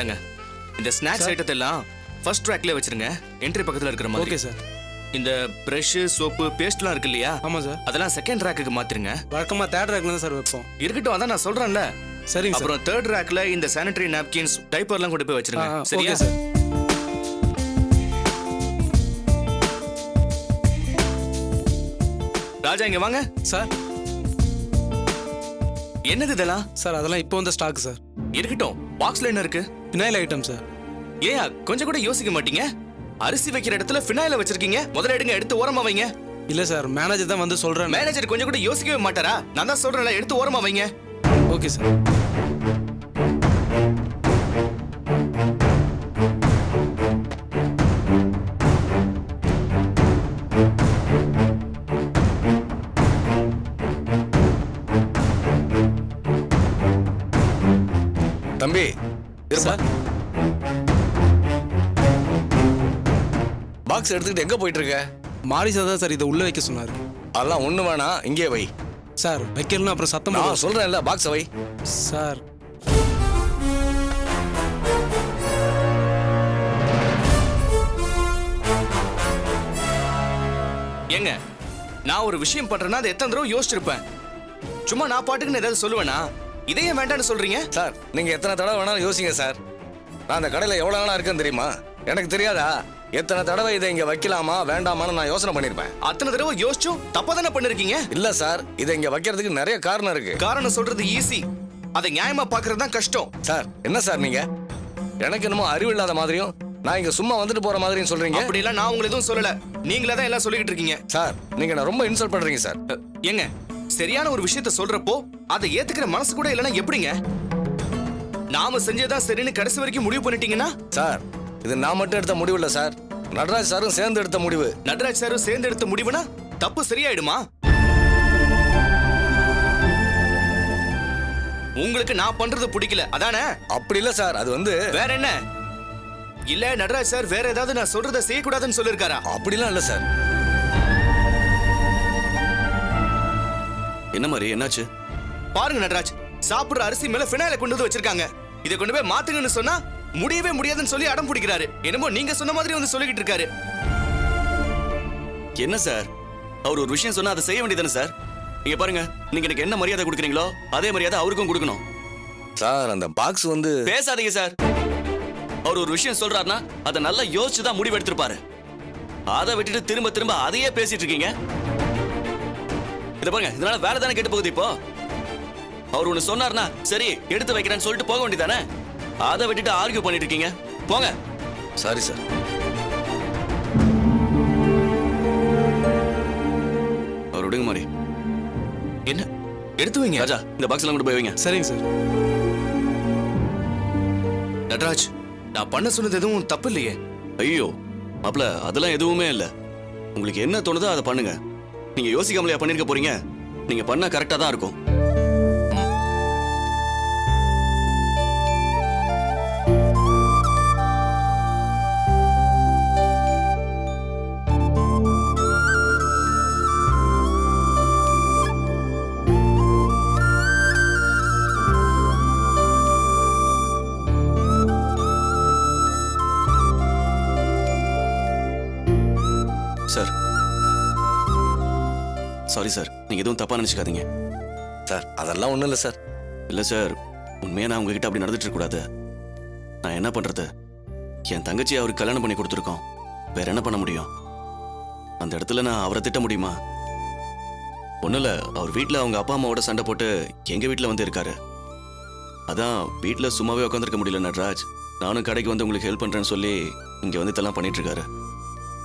இந்தாங்க இந்த ஸ்நாக்ஸ் ஐட்டத்தை எல்லாம் ஃபர்ஸ்ட் ட்ராக்ல வச்சிருங்க, என்ட்ரி பக்கத்துல இருக்கிற மாதிரி. Okay sir. இந்த பிரஷ், சோப்பு, பேஸ்ட்லாம் இருக்கு இல்லையா? ஆமாம் சார். அதெல்லாம் செகண்ட் ரேக்குக்கு மாத்திருங்க. வழக்கமாக தேர்ட் ரேக்ல தான் சார் வைப்போம். இருக்கட்டும், அதான் நான் சொல்றேன்ல. சரிங்க சார். அப்புறம் தேர்ட் ரேக்ல இந்த சானிட்டரி நாப்கின்ஸ், டைப்பர்லாம் கொண்டு போய் வச்சிருங்க. சரியா சார்? ராஜா இங்க வாங்க சார். என்னது இதெல்லாம்? சார் அதெல்லாம் இப்போ வந்த ஸ்டாக் சார். இருக்கட்டும், பாக்ஸ்ல என்ன இருக்கு? Phenyl item sir. ஏன் கொஞ்சம் கூட யோசிக்க மாட்டீங்க? அரிசி வைக்கிற இடத்துல ஃபினாயில வச்சிருக்கீங்க, முதல்ல எடுங்க, எடுத்து ஓரமா வைங்க. இல்ல சார், மேனேஜர் தான் வந்து சொல்றேன். மேனேஜர் கொஞ்சம் கூட யோசிக்கவே மாட்டாரா? நான் தான் சொல்றேன்ல, எடுத்து ஓரமா வைங்க. Okay sir. தம்பி சார், பாக்ஸ் எடுத்துக்கிட்டு எங்க போயிட்டு இருக்க? மாரி சார் தான் சார் இதை உள்ள வைக்க சொன்னாரு. அதெல்லாம் ஒண்ணு வேணாம், இங்கே வை. சார் வைக்கலன்னா அப்புறம் சத்தம் நான் போடும். சொல்றேன்ல, பாக்ஸை வை. சார் ஏங்க, நான் ஒரு விஷயம் பண்றேன்னா அதை எத்தனை தடவை யோசிச்சிருப்பேன். சும்மா நான் பாட்டுக்குன்னு ஏதாவது சொல்லுவேனா? இதையே வேண்டாம்னு சொல்றீங்க? சார் நீங்க எத்தனை தடவை வேணாலும் யோசிங்க சார். நான் அந்த கடையில எவ்வளவு நாளா இருக்கேன்னு தெரியுமா? எனக்கு தெரியாதா? எத்தனை தடவை இதை இங்க வைக்கலாமா வேண்டாமான்னு நான் யோசனை பண்ணிருப்பேன். அத்தனை தடவை யோசிச்சும் தப்பா தானே பண்ணிருக்கீங்க. இல்ல சார், இதை இங்க வைக்கிறதுக்கு நிறைய காரணம் இருக்கு. காரணம் சொல்றது ஈஸி, அதை நியாயமா பாக்குறது தான் கஷ்டம். சார் என்ன சார் நீங்க எனக்கு என்னமோ அறிவு இல்லாத மாதிரியும் நான் இங்க சும்மா வந்துட்டு போற மாதிரியும் சொல்றீங்க. அப்படி எல்லாம் நான் உங்களை எதுவும் சொல்லல, நீங்களே தான் எல்லாம் சொல்லிக்கிட்டு இருக்கீங்க. சார் நீங்க என்ன ரொம்ப இன்சல்ட் பண்றீங்க சார். ஏங்க, சரியான ஒரு விஷயத்த சொல்றப்போ அதை ஏத்துக்கிற மனசு கூட இல்லைன்னா எப்படிங்க? நாம செஞ்சதான் சரின்னு கடைசி வரைக்கும் முடிவு பண்ணிட்டீங்கன்னா? சார் இது நான் மட்டும் எடுத்த முடிவு இல்ல சார், நடராஜ் சாரும் சேர்ந்து எடுத்த முடிவு. நடராஜ் சாரும் சேர்ந்து எடுத்த முடிவுனா தப்பு சரியாயிடுமா? உங்களுக்கு நான் பண்றது பிடிக்கல அதானே? அப்படி இல்ல சார், அது வந்து வேற என்ன? இல்ல நடராஜ் சார் வேற ஏதாவது நான் சொல்றத செய்யக்கூடாதுன்னு சொல்லிருக்காரா? அப்படிலாம் இல்ல சார். என்ன மாதிரி என்னாச்சு? பாருங்க நடராஜ், சாப்பிடுற அரிசி மேல ஃபினாயில கொண்டு வந்து வச்சிருக்காங்க. இதை கொண்டு போய் மாத்துங்கன்னு சொன்னா முடியவே முடியாதுன்னு சொல்லி அடம் பிடிக்கிறாரு. என்னமோ நீங்க சொன்ன மாதிரி வந்து சொல்லிக்கிட்டு இருக்காரு. என்ன சார், அவர் ஒரு விஷயம் சொன்னா அதை செய்ய வேண்டியதானே சார்? நீங்க பாருங்க, நீங்க எனக்கு என்ன மரியாதை கொடுக்குறீங்களோ அதே மரியாதை அவருக்கும் கொடுக்கணும். சார் அந்த பாக்ஸ் வந்து பேசாதீங்க சார். அவர் ஒரு விஷயம் சொல்றாருன்னா அதை நல்லா யோசிச்சு தான் முடிவு எடுத்திருப்பாரு. அதை விட்டுட்டு திரும்ப திரும்ப அதையே பேசிட்டு இருக்கீங்க. இத பாருங்க, இதனால வேலை தானே கெட்டு போகுது. இப்போ அவர் ஒண்ணு சொன்னார்னா சரி எடுத்து வைக்கிறேன்னு சொல்லிட்டு போக வேண்டியதானே? அதை விட்டுட்டு ஆர்கியூ பண்ணிட்டு இருக்கீங்க. போங்க. Sorry sir. அவர் விடுங்க மாதிரி. என்ன எடுத்து வைங்க ராஜா, இந்த பாக்ஸ் எல்லாம் கொண்டு போய் வைங்க. சரிங்க சார். நடராஜ், நான் பண்ண சொன்னது எதுவும் தப்பு இல்லையே? ஐயோ மாப்ள, அதெல்லாம் எதுவுமே இல்ல. உங்களுக்கு என்ன தோணுதோ அதை பண்ணுங்க. நீங்க யோசிக்காமலையா பண்ணிருக்க போறீங்க? நீங்க பண்ணா கரெக்டா தான் இருக்கும். சார் சாரி சார், நீங்க எதுவும் தப்பா நினைச்சுக்காதீங்க. சார் அதெல்லாம் ஒண்ணும் இல்ல சார். இல்ல சார், உண்மையா நான் உங்ககிட்ட அப்படி நடந்துட்டு இருக்க கூடாது. நான் என்ன பண்றது? என் தங்கச்சி அவருக்கு கல்யாணம் பண்ணி கொடுத்துருக்கோம். வேற என்ன பண்ண முடியும்? அந்த இடத்துல நான் அவரை திட்ட முடியுமா? ஒண்ணும் இல்ல, அவர் வீட்டுல அவங்க அப்பா அம்மாவோட சண்டை போட்டு எங்க வீட்டுல வந்து இருக்காரு. அதான் வீட்டுல சும்மாவே உட்காந்துருக்க முடியல நடராஜ். நானும் கடைக்கு வந்து உங்களுக்கு ஹெல்ப் பண்றேன்னு சொல்லி இங்க வந்து இதெல்லாம் பண்ணிட்டு இருக்காரு.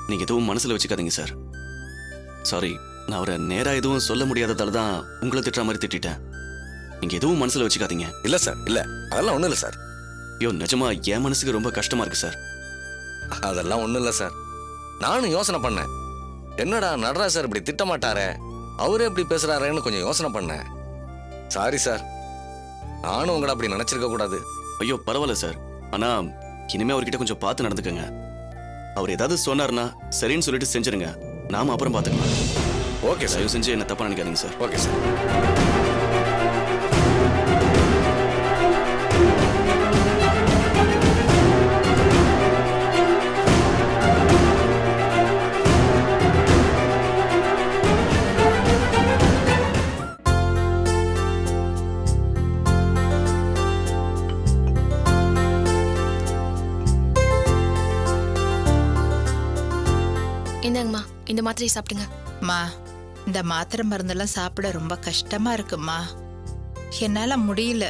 நீங்க எதுவும் மனசுல வச்சுக்காதீங்க சார். சாரி, நான் அவரை நேரா எதுவும் சொல்ல முடியாததால தான் உங்களை திட்டுற மாதிரி திட்டேன். நீங்க எதுவும் மனசுல வச்சுக்காதீங்க. இல்ல சார், இல்ல அதெல்லாம் ஒண்ணும் இல்ல சார். ஐயோ நிஜமா என் மனசுக்கு ரொம்ப கஷ்டமா இருக்கு சார். அதெல்லாம் ஒண்ணும் இல்ல சார். நானும் யோசனை பண்ணேன், என்னடா நடராஜ் சார் இப்படி திட்ட மாட்டாரே, அவரே இப்படி பேசுறாருன்னு கொஞ்சம் யோசனை பண்ணேன். சாரி சார், நானும் உங்களை அப்படி நினைச்சிருக்க கூடாது. ஐயோ பரவாயில்ல சார். ஆனா இனிமே அவர்கிட்ட கொஞ்சம் பார்த்து நடந்துக்கங்க. அவர் ஏதாவது சொன்னார்னா சரின்னு சொல்லிட்டு செஞ்சிருங்க. நாம அப்புறம் பார்த்துக்கலாம். Okay sir. தயவு செஞ்சு என்ன தப்பா நினைக்காதீங்க சார். Okay sir. மாத்திரையை சாப்பிடுங்க. மா, இந்த மாத்திரை மருந்தெல்லாம் சாப்பிட ரொம்ப கஷ்டமா இருக்குமா. என்னால முடியல.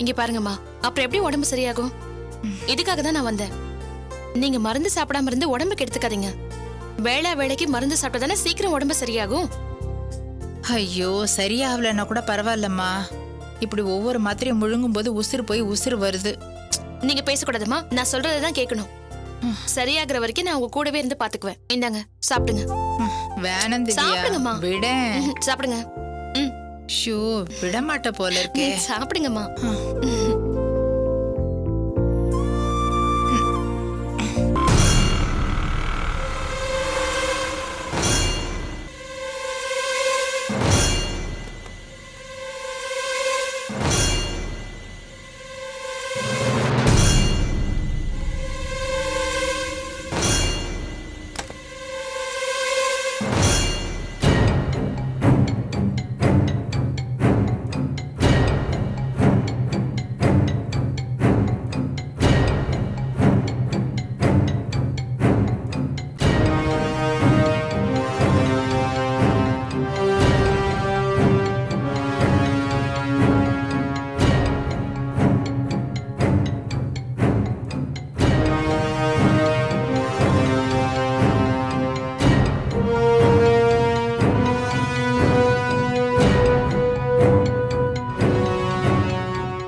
இங்க பாருங்கம்மா, அப்புறம் எப்படி உடம்பு சரியாகும்? இதுக்காக தான் நான் வந்தேன். நீங்க மருந்து சாப்பிடாம இருந்து உடம்புக்கு எடுத்துக்காதீங்க. வேளைக்கு மருந்து சாப்பிட்டா தானே சீக்கிரம் உடம்பு சரியாகும். ஐயோ, சரியாகலன்னா கூட பரவாயில்லம்மா. இப்படி ஒவ்வொரு மாத்திரையும் முழுங்கும் போது உசுறு போய் உசுறு வருது. நீங்க பேசக்கூடாதுமா, நான் சொல்றதான் கேட்கணும். சரியாகிற வரைக்கும் நான் உங்க கூடவே இருந்து பாத்துக்குவேன். இந்தாங்க சாப்பிடுங்க. வேணாம் திவ்யா, சாப்பிடுங்கம்மா. விட. சாப்பிடுங்க. ஷோ, விட மாட்ட போல இருக்கே. சாப்பிடுங்கம்மா.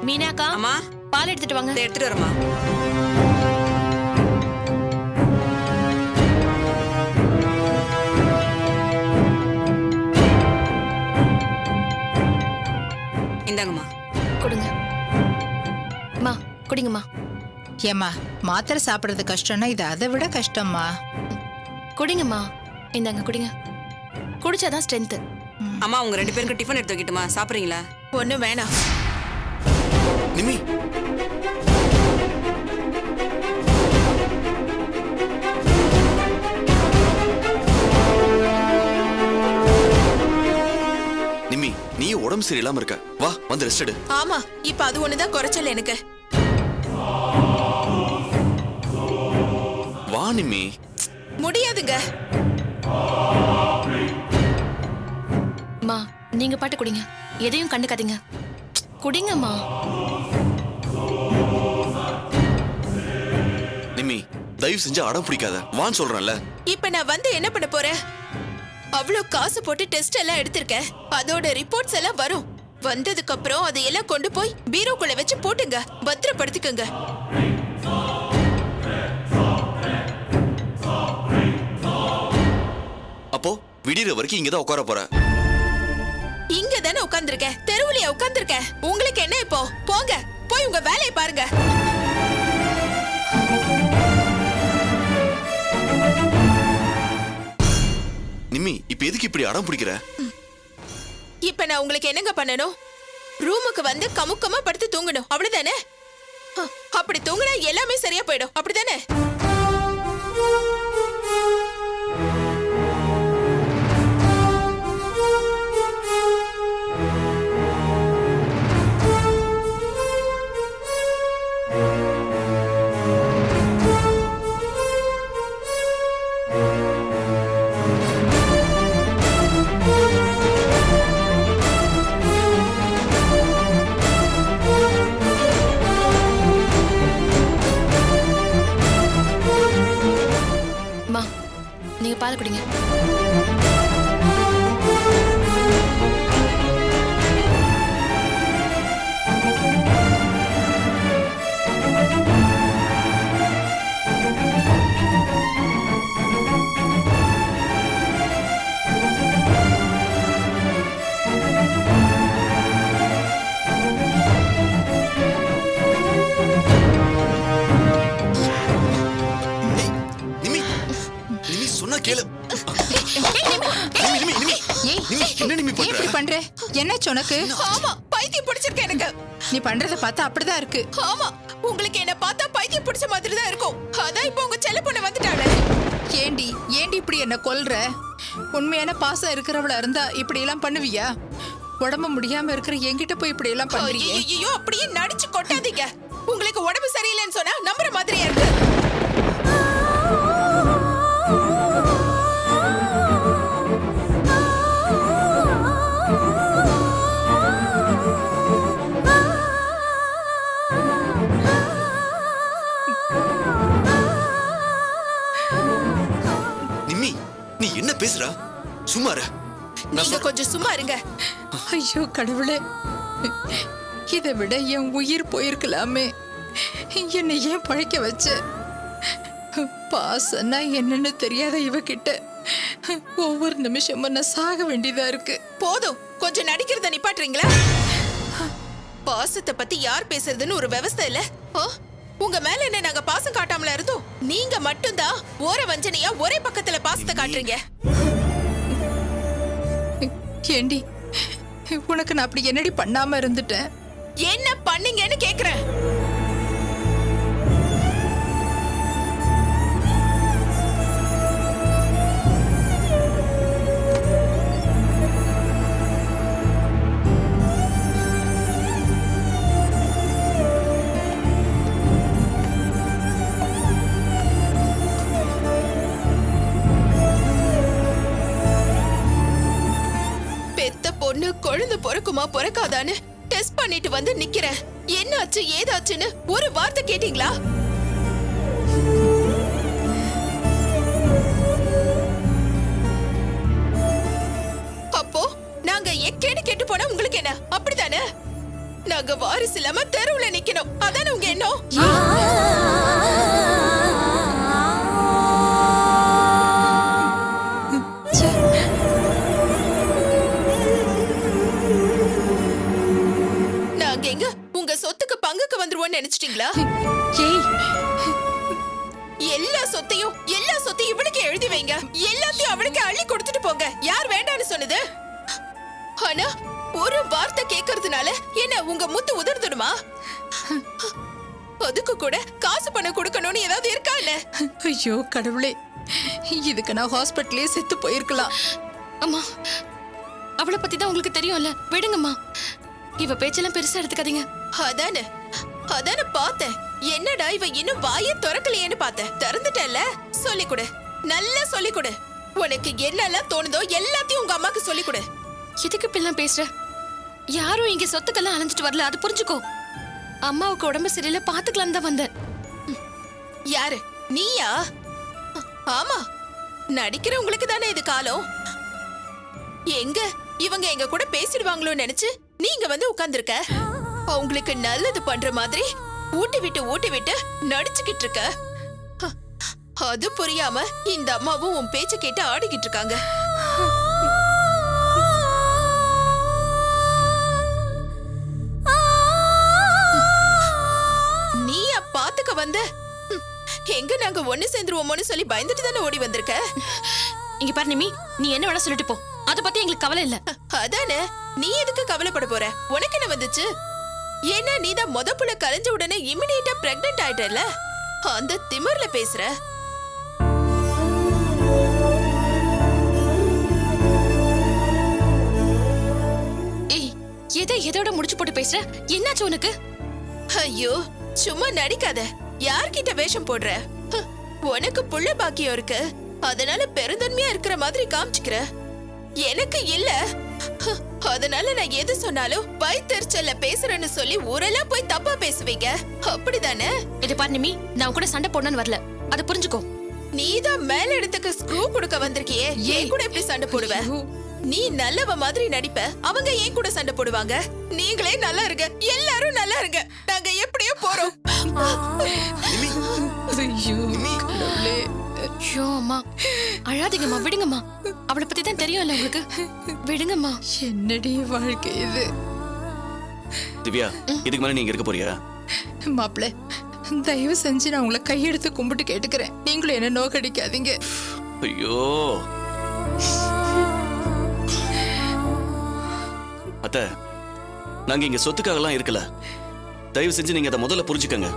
மீனாக்கா, அம்மா, பால் எடுத்துட்டு வாங்க. இதை எடுத்துட்டு வரமா. இந்தாங்கம்மா. கொடுங்க. அம்மா, குடிங்கம்மா. ஏம்மா, மாத்திரை சாப்பிடுறது கஷ்டம்னா இது அதை விட கஷ்டம்மா. குடிங்கம்மா. இந்தாங்க குடிங்க. குடிச்சாதான் ஸ்ட்ரென்த். அம்மா, உங்க 2 பேருக்கு டிஃபன் எடுத்து வைக்கட்டுமா? சாப்பிடுறீங்களா? ஒன்றும் வேணாம். நிமி, நிமி, நீ உடம்பு சரியில்லாம இருக்க. வா, வந்து ரெஸ்ட் எடு. ஆமா, இப்ப அது ஒண்ணுதான் குறைச்சல் எனக்கு. வா நிமி. முடியாதுங்க. அம்மா, நீங்க பாட்டு குடிங்க. எதையும் கண்டுக்காதீங்க. குடிங்கம்மா. நிமி, தயவு செஞ்சு அடம் பிடிக்காத. வான்னு சொல்றேன்ல. இப்ப நான் வந்து என்ன பண்ண போறேன்? அவ்வளவு காசு போட்டு டெஸ்ட் எல்லாம் எடுத்திருக்கேன். அதோட ரிப்போர்ட்ஸ் எல்லாம் வரும். வந்ததுக்கு அப்புறம் அதையெல்லாம் கொண்டு போய் பீரோக்குள்ள வச்சு போட்டுங்க. பத்திரப்படுத்திக்கங்க. அப்போ விடிற வரைக்கும் இங்கதான் உட்கார போற. இங்க தானே உட்கார்ந்திருக்கேன். தெருவுலயே உட்கார்ந்திருக்கேன். உங்களுக்கு என்ன இப்போ? போங்க, போய் உங்க வேலையை பாருங்க. நிமி, இப்ப எதுக்கு இப்படி அடம் பிடிக்கிற? இப்ப நான் உங்களுக்கு என்னங்க பண்ணணும்? ரூமுக்கு வந்து கமுக்கமா படுத்து தூங்கணும், அவ்வளவுதானே? அப்படி தூங்கினா எல்லாமே சரியா போயிடும், அப்படிதானே? நீங்க பால் குடிங்க. கேளு. என்ன நிமி பண்ற? இப்படி பண்ற? என்னாச்சு உனக்கு? ஆமா, பைத்தியம் பிடிச்சிருக்கு எனக்கு. நீ பண்றத பார்த்தா அப்படிதான் இருக்கு. ஆமா, உங்களுக்கு என்ன பார்த்தா பைத்தியம் பிடிச்ச மாதிரி தான் இருக்கும். அதான் இப்போ உங்க செல்ல பொண்ணு வந்துட்டாளே. ஏண்டி இப்படி என்ன கொல்ற? உண்மையான பாசம் இருக்கிறவளா இருந்தா இப்படி எல்லாம் பண்ணுவியா? உடம்பு முடியாம இருக்கிற என்கிட்ட போய் இப்படி எல்லாம் பண்றீங்க? ஐயோ, அப்படியே நடிச்சு கொட்டாதீங்க. உங்களுக்கு உடம்பு சரியில்லைன்னு சொன்னா நம்புற மாதிரியா இருக்கு. நீங்க கொஞ்சம் சும்மா இருங்க. ஐயோ கடவுளே, இதை விட என் உயிர் போயிருக்கலாமே. என்னை ஏன் பழைக்க வச்ச? பாசன்னா என்னன்னு தெரியாத இவகிட்ட ஒவ்வொரு நிமிஷமும் நான் சாக வேண்டியதா இருக்கு. போதும், கொஞ்சம் நடிக்கிறத நிப்பாட்டுறீங்களா? பாசத்தை பத்தி யார் பேசுறதுன்னு ஒரு விவசாய இல்ல. உங்க மேல என்ன நாங்க பாசம் காட்டாமல இருந்தோம். நீங்க மட்டும்தான் ஓர வஞ்சனையா ஒரே பக்கத்துல பாசத்தை காட்டுறீங்க. ஏண்டி, உனக்கு நான் அப்படி என்னடி பண்ணாம இருந்துட்டேன்? என்ன பண்ணீங்கன்னு கேக்குறேன். பொண்ணு குழந்தை பொறக்குமா பொறக்காதான்னு டெஸ்ட் பண்ணிட்டு வந்து நிக்கிறேன். என்னாச்சு ஏதாச்சுன்னு ஒரு வார்த்தை கேட்டீங்களா? அப்போ நாங்க எக்கேடு கெட்டு போனா உங்களுக்கு என்ன? அப்படித்தானே? நாங்க வாரிசு இல்லாம தெருவுல நிக்கணும், அதானே உங்க எண்ணம்? உங்க சொத்துக்கு பங்குக்கு வந்துருவோம்னு நினைச்சிட்டீங்களா? எல்லா சொத்தையும் இவனுக்கு எழுதி வைங்க. எல்லாத்தையும் அவனுக்கு அள்ளி கொடுத்துட்டு போங்க. யார் வேண்டான்னு சொன்னது? ஆனா ஒரு வார்த்தை கேட்கறதுனால என்ன உங்க முத்து உதர்ந்துடுமா? அதுக்கு கூட காசு பணம் கொடுக்கணும்னு ஏதாவது இருக்கா இல்ல? ஐயோ கடவுளே, இதுக்கு நான் ஹாஸ்பிட்டலே செத்து போயிருக்கலாம். அம்மா, அவளை பத்தி தான் உங்களுக்கு தெரியும்ல, விடுங்கம்மா. இவ பேச்செல்லாம் பெருசா எடுத்துக்காதீங்க. அதானே பார்த்தேன். என்னடா இவ இன்னும் வாயை திறக்கலையேன்னு பார்த்தேன். திறந்துட்டல, சொல்லி கொடு, நல்லா சொல்லி கொடு. உனக்கு என்னெல்லாம் தோணுதோ எல்லாத்தையும் உங்க அம்மாக்கு சொல்லி கொடு. எதுக்கு இப்பெல்லாம் பேசுற? யாரும் இங்க சொத்துக்கெல்லாம் அலைஞ்சிட்டு வரல, அது புரிஞ்சுக்கோ. அம்மாவுக்கு உடம்பு சரியில்லை, பாத்துக்கலாம் தான் வந்தேன். யாரு நீயா? ஆமா, நடிக்கிறவங்களுக்கு தானே இது காலம். எங்க இவங்க எங்க கூட பேசிடுவாங்களோ நினைச்சு நீங்க வந்து உட்கார்ந்துருக்க. அவங்களுக்கு நல்லது பண்ற மாதிரி ஊட்டி விட்டு நடிச்சுக்கிட்டு இருக்க. அது புரியாம இந்த அம்மாவும் உன் பேச்ச கேட்டு ஆடிக்கிட்டு இருக்காங்க. நீயா பாத்துக்க வந்த? எங்க நாங்க ஒண்ணு சேர்ந்துருவோமோன்னு சொல்லி பயந்துட்டு தானே ஓடி வந்திருக்க. இங்க பாரு நிமி, நீ என்ன வேணா சொல்லிட்டு போ, அத பத்தி எங்களுக்கு கவலை இல்ல. அதானே, நீ எதுக்கு கவலைப்பட போற? உனக்கு என்ன வந்துச்சு? ஏன்னா நீதான் முத புள்ள கலைஞ்ச உடனே இமிடியேட்டா பிரெக்னன்ட் ஆயிட்டல, அந்த திமிர்ல பேசுற. ஏய், எதோட முடிச்சு போட்டு பேசுற? என்னாச்சு உனக்கு? ஐயோ, சும்மா நடிக்காத. யார்கிட்ட வேஷம் போடுற? உனக்கு புள்ள பாக்கியம் இருக்கு, அதனால பெருந்தன்மையா இருக்கிற மாதிரி காமிச்சுக்கிற. எனக்கு இல்ல, அதனால நான் எது சொன்னாலும் வயித்தெரிச்சல்ல பேசுறேன்னு சொல்லி ஊரெல்லாம் போய் தப்பா பேசுவீங்க, அப்படிதானே? இது பாரு நிமி, நான் கூட சண்டை போடணும்னு வரல, அத புரிஞ்சுக்கோ. நீதான் மேல இடத்துக்கு ஸ்க்ரூ கொடுக்க வந்திருக்கியே, ஏன் கூட எப்படி சண்டை போடுவ? நீ நல்லவ மாதிரி நடிப்ப, அவங்க ஏன் கூட சண்டை போடுவாங்க? நீங்களே நல்லா இருங்க, எல்லாரும் நல்லா இருங்க, நாங்க எப்படியோ போறோம். ஐயோ அம்மா, அழாதீங்கம்மா, விடுங்கம்மா. அவளை பத்தி தான் தெரியும்ல உங்களுக்கு, விடுங்கம்மா. என்னடி வாழ்க்கை இது? திவ்யா, இதுக்கு மேல நீங்க இருக்க போறியா? மாப்பிள்ள, தயவு செஞ்சு நான் உங்களை கையெடுத்து கும்பிட்டு கேட்டுக்கிறேன், நீங்களும் என்ன நோக்கடிக்காதீங்க. ஐயோ அத்தை, நாங்க இங்க சொத்துக்காகலாம் இருக்கல. தயவு செஞ்சு நீங்க அதை முதல்ல புரிஞ்சுக்கங்க.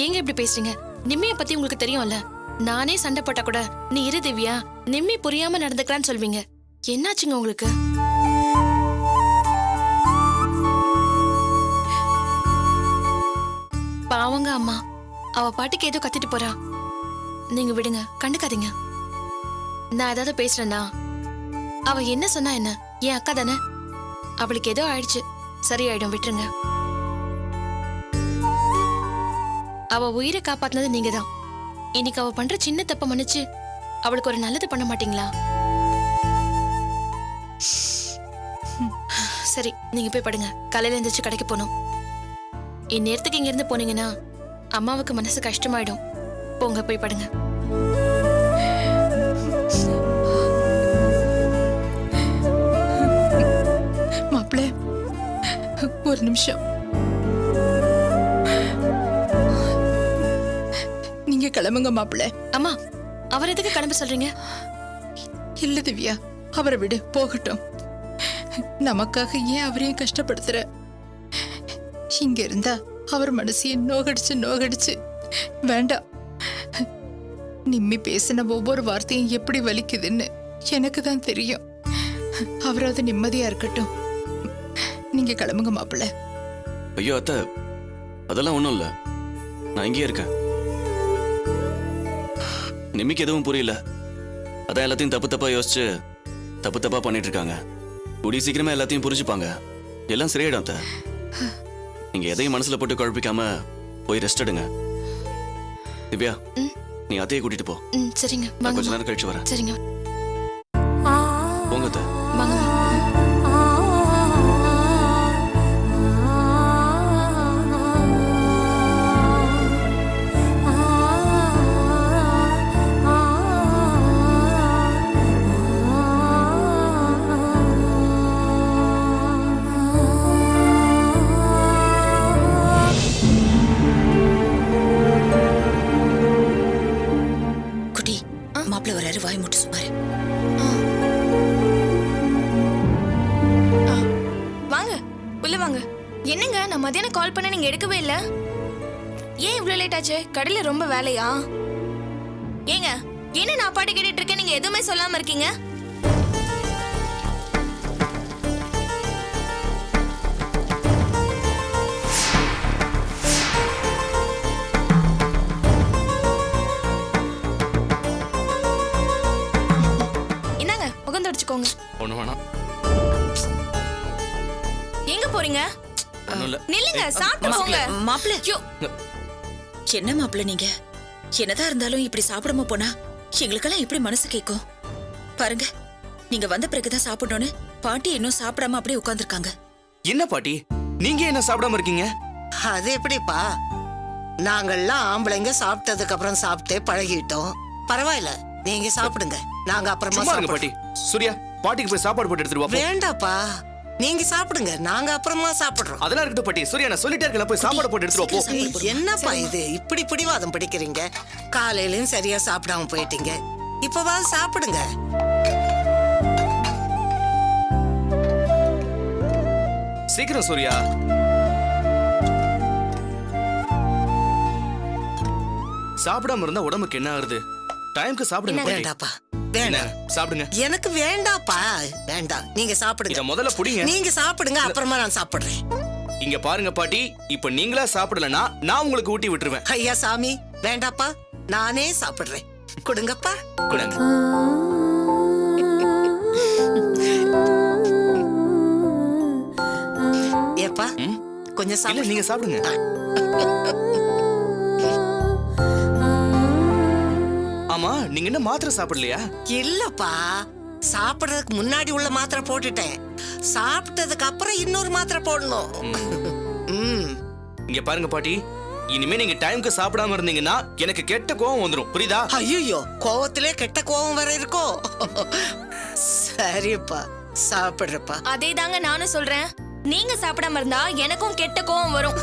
ஏங்க இப்படி பேசுறீங்க? நிம்மிய பத்தி உங்களுக்கு தெரியும்ல, நானே சண்டை போட்டா கூட நீ இரு திவ்யா, நிம்மி புரியாம நடந்துக்கலான்னு சொல்வீங்க. என்னாச்சுங்க உங்களுக்கு? பாவங்க அம்மா, அவ பாட்டுக்கு ஏதோ கத்திட்டு போறா. நீங்க விடுங்க, கண்டுக்காதீங்க. நான் ஏதாவது பேசுறேன்னா அவ என்ன சொன்னா என்ன? என் அக்கா தானே, அவளுக்கு ஏதோ ஆயிடுச்சு, சரியாயிடும், விட்டுருங்க. அவ உயிரை காப்பாத்தினது நீங்க தான். இன்னைக்கு அவ பண்ற சின்ன தப்ப மன்னிச்சு அவளுக்கு ஒரு நல்லது பண்ண மாட்டீங்களா? சரி, நீங்க போய் படுங்க. காலையில எந்திரிச்சு கடைக்கு போகணும். இந்நேரத்துக்கு இங்க இருந்து போனீங்கன்னா அம்மாவுக்கு மனசு கஷ்டமாயிடும். போங்க, போய் படுங்க. மாப்பிள்ள, ஒரு நிமிஷம். நீங்க கிளம்புங்க மாப்பிள்ள. அம்மா, அவர் எதுக்கு கிளம்ப சொல்றீங்க? இல்ல திவ்யா, அவரை விடு, போகட்டும். நமக்காக ஏன் அவரையும் கஷ்டப்படுத்துற? இங்க இருந்தா அவர் மனசையும் நோகடிச்சு வேண்டாம். நிம்மி பேசின ஒவ்வொரு வார்த்தையும் எப்படி வலிக்குதுன்னு எனக்கு தான் தெரியும். அவராவது நிம்மதியா இருக்கட்டும். நீங்க கிளம்புங்க மாப்பிள்ள. ஐயோ அத்தை, அதெல்லாம் ஒன்றும் இல்லை, நான் இங்கேயே இருக்கேன். நிம்மிக்கு எதுவும் புரியல, அதான் எல்லாத்தையும் தப்பு தப்பா யோசிச்சு தப்பு தப்பா பண்ணிட்டு இருக்காங்க. கூடிய சீக்கிரமா எல்லாத்தையும் புரிஞ்சுப்பாங்க, எல்லாம் சரியாயிடும் அத்தை. நீங்க எதையும் மனசுல போட்டு குழப்பிக்காம போய் ரெஸ்ட் எடுங்க. திவ்யா, நீ அத்தையை கூட்டிட்டு போ. சரிங்க, நான் வாங்க. கொஞ்ச நேரம் கழிச்சு வரேன். சரிங்க, போங்க அத்தை. வாங்க. குட்டி, மாப்பிள்ள வராரு, வாய் முட்டு சுமாரு. வாங்க, உள்ள வாங்க. என்னங்க, நான் மதியானம் கால் பண்ண நீங்க எடுக்கவே இல்ல. ஏன் இவ்வளவு லேட் ஆச்சு? கடையில ரொம்ப வேலையா? ஏங்க, என்ன நான் பாட்டு கேட்டுட்டு இருக்கேன், நீங்க எதுவுமே சொல்லாம இருக்கீங்க? இந்தாங்க, முகம் தொடச்சுக்கோங்க. ஒண்ணு வேணாம். எங்க போறீங்க? ஒண்ணும் இல்ல. நில்லுங்க, சாப்பிட்டு போங்க. மாப்பிள்ள, ஐயோ, என்ன மாப்பிள்ள நீங்க? என்னதான் இருந்தாலும் இப்படி சாப்பிடாம போனா எங்களுக்கெல்லாம் எப்படி மனசு கேட்கும்? பாருங்க, நீங்க வந்த பிறகுதான் சாப்பிடணும்னு பாட்டி இன்னும் சாப்பிடாம அப்படியே உட்கார்ந்துருக்காங்க. என்ன பாட்டி, நீங்க என்ன சாப்பிடாம இருக்கீங்க? அது எப்படிப்பா? நாங்கெல்லாம் ஆம்பளைங்க சாப்பிட்டதுக்கு அப்புறம் சாப்பிட்டே பழகிட்டோம். பரவாயில்ல, நீங்க சாப்பிடுங்க, நாங்க அப்புறமா சும்மா இருங்க சாப்பிடுறோம். பாட்டி. சூர்யா, பாட்டிக்கு போய் சாப்பாடு போட்டு எடுத்துட்டு வா போ. வேண்டாப்பா, நீங்க சாப்பிடுங்க, நாங்க அப்புறமா சாப்பிடுறோம். அதெல்லாம் இருக்கட்டும் பாட்டி. சூர்யா, நான் சொல்லிட்டே இருக்கல, போய் சாப்பாடு போட்டு எடுத்துட்டு வா போ. ஏய், என்னப்பா இது இப்படி பிடிவாதம் பிடிக்கிறீங்க? காலையிலயும் சரியா சாப்பிடாம போயிட்டீங்க, இப்பவா சாப்பிடுங்க. சீக்கிரம் சூர்யா. சாப்பிடாம இருந்தா உடம்புக்கு என்ன ஆகுது? டைம்க்கு சாப்பிடுங்க பாட்டி. வேண்டாப்பா, என்ன, வேண்டாம். சாப்பிடுங்க. எனக்கு வேண்டாப்பா, வேண்டாம், நீங்க இத சாப்பிடுங்க. முதல்ல புடிங்க. நீங்க சாப்பிடுங்க, அப்புறமா நான் சாப்பிடுறேன். இங்க பாருங்க பாட்டி, இப்ப நீங்களா சாப்பிடலனா நான் உங்களுக்கு ஊட்டி விட்டுருவேன். ஐயா சாமி, வேண்டாப்பா, நானே சாப்பிடுறேன். கொடுங்கப்பா. கொடுங்க. ஏப்பா, கொஞ்சம் இல்ல, சாப்பிடு. நீங்க சாப்பிடுங்க. ஆமா, நீங்க என்ன மாத்திரை சாப்பிடலையா? இல்லப்பா, சாப்பிடுறதுக்கு முன்னாடி உள்ள மாத்திரை போட்டுட்டேன். சாப்பிட்டதுக்கு அப்புறம் இன்னொரு மாத்திரை போடணும். ம். இங்க பாருங்க பாட்டி, இனிமே நீங்க டைம்க்கு சாப்பிடாம இருந்தீங்கன்னா எனக்கு கெட்ட கோவம் வந்துரும், புரியுதா? ஐயோ, கோவத்திலே கெட்ட கோவம் வேற இருக்கோ? சரிப்பா, சாப்பிடுறப்பா. அதே தாங்க நானும் சொல்றேன். நீங்க சாப்பிடாம இருந்தா எனக்கும் கெட்ட கோவம் வரும்.